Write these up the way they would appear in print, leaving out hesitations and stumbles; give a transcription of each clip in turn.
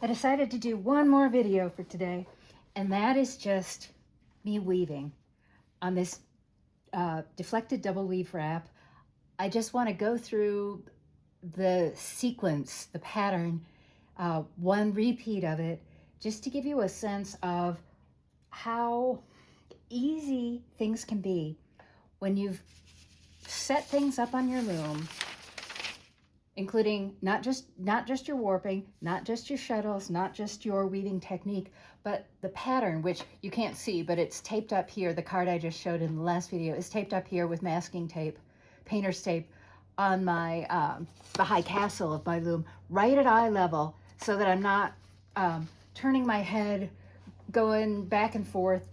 I decided to do one more video for today, and that is just me weaving on this deflected double weave wrap. I just want to go through the sequence, the pattern, one repeat of it, just to give you a sense of how easy things can be when you've set things up on your loom, including not just your warping, not just your shuttles, not just your weaving technique, but the pattern, which you can't see, but it's taped up here. The card I just showed in the last video is taped up here with masking tape, painter's tape, on my the high castle of my loom, right at eye level, so that I'm not turning my head, going back and forth.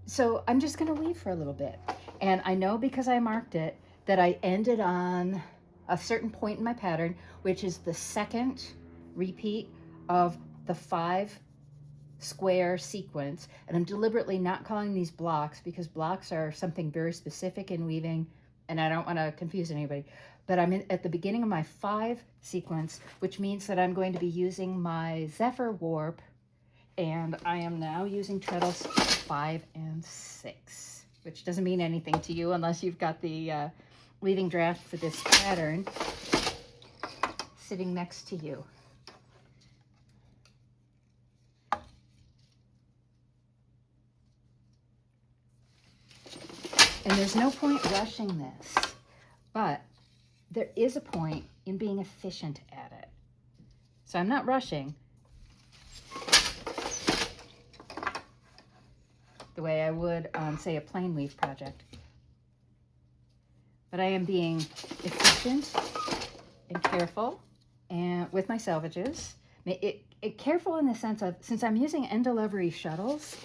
So I'm just gonna weave for a little bit. And I know, because I marked it, that I ended on a certain point in my pattern, which is the second repeat of the 5 square sequence. And I'm deliberately not calling these blocks, because blocks are something very specific in weaving, and I don't want to confuse anybody. But I'm at the beginning of my 5 sequence, which means that I'm going to be using my Zephyr warp, and I am now using treadles 5 and 6, which doesn't mean anything to you unless you've got the weaving draft for this pattern sitting next to you. And there's no point rushing this, but there is a point in being efficient at it. So I'm not rushing the way I would on, say, a plain weave project. But I am being efficient and careful and with my salvages. Careful in the sense of, since I'm using end delivery shuttles,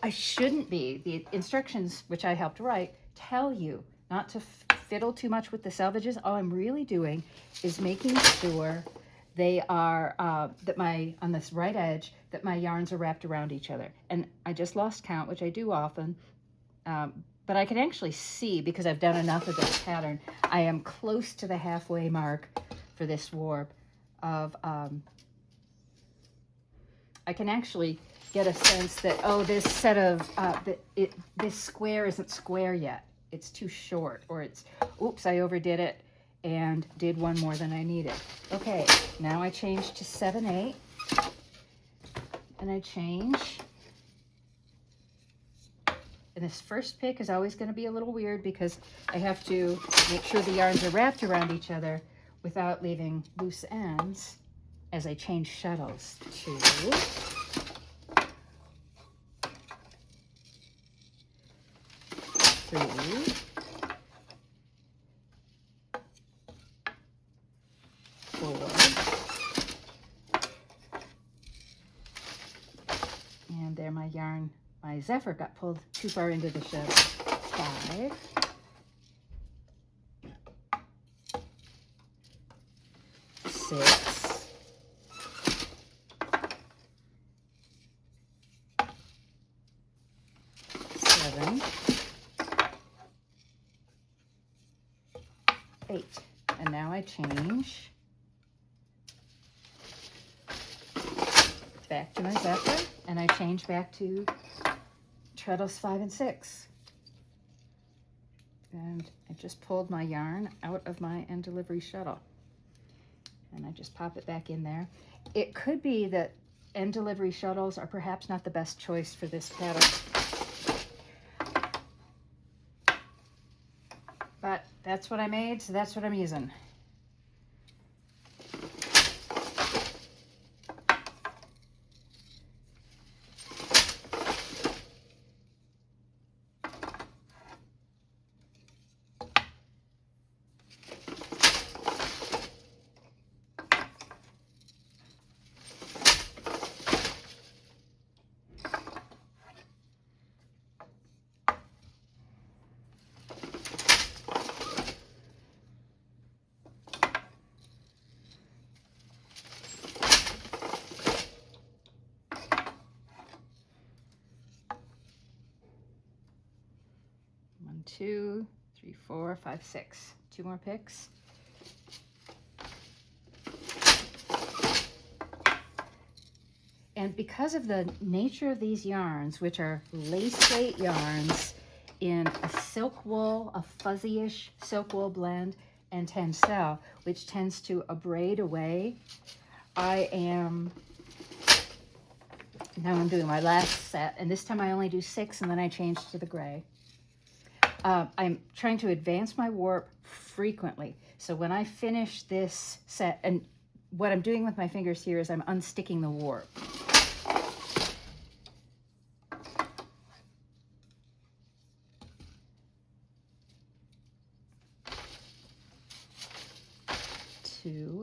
I shouldn't be. The instructions, which I helped write, tell you not to fiddle too much with the salvages. All I'm really doing is making sure they are, on this right edge, that my yarns are wrapped around each other. And I just lost count, which I do often, but I can actually see, because I've done enough of this pattern, I am close to the halfway mark for this warp of, I can actually get a sense that, oh, this set of, this square isn't square yet. It's too short, or it's, oops, I overdid it and did one more than I needed. Okay, now I change to 7/8, and I change. And this first pick is always going to be a little weird, because I have to make sure the yarns are wrapped around each other without leaving loose ends as I change shuttles to 3, 4, and there my yarn, my Zephyr got pulled too far into the shuttle. 5, 6, 7, 8, and now I change back to my Zephyr, and I change back to treadles 5 and 6. And I just pulled my yarn out of my end delivery shuttle, and I just pop it back in there. It could be that end delivery shuttles are perhaps not the best choice for this pattern, but that's what I made, so that's what I'm using. Two, 3, 4, 5, 6. 2 more picks. And because of the nature of these yarns, which are lace weight yarns in a silk wool, a fuzzy-ish silk wool blend, and tencel, which tends to abrade away, now I'm doing my last set, and this time I only do 6, and then I change to the gray. I'm trying to advance my warp frequently. So when I finish this set, and what I'm doing with my fingers here is I'm unsticking the warp.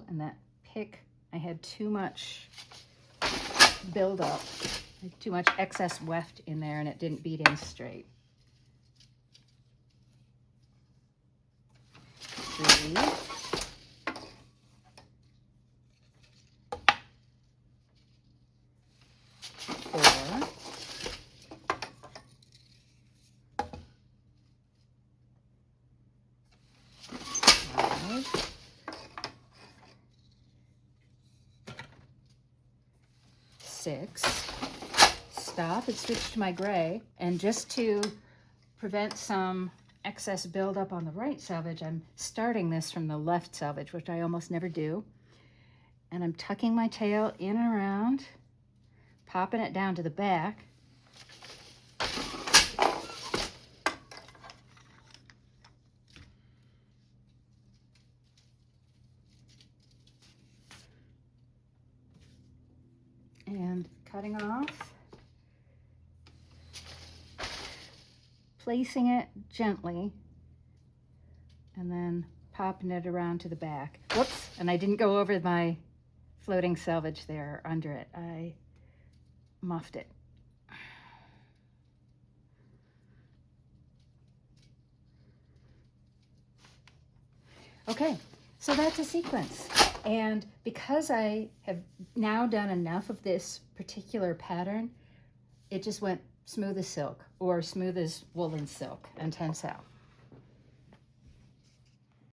And that pick, I had too much buildup, too much excess weft in there, and it didn't beat in straight. 3, 4, 5, 6, stop and switch to my gray, and just to prevent some excess buildup on the right selvage, I'm starting this from the left selvage, which I almost never do, and I'm tucking my tail in and around, popping it down to the back, and cutting off, placing it gently, and then popping it around to the back. Whoops, and I didn't go over my floating selvage there under it. I muffed it. Okay, so that's a sequence. And because I have now done enough of this particular pattern, it just went smooth as silk, or smooth as woolen silk and tencel.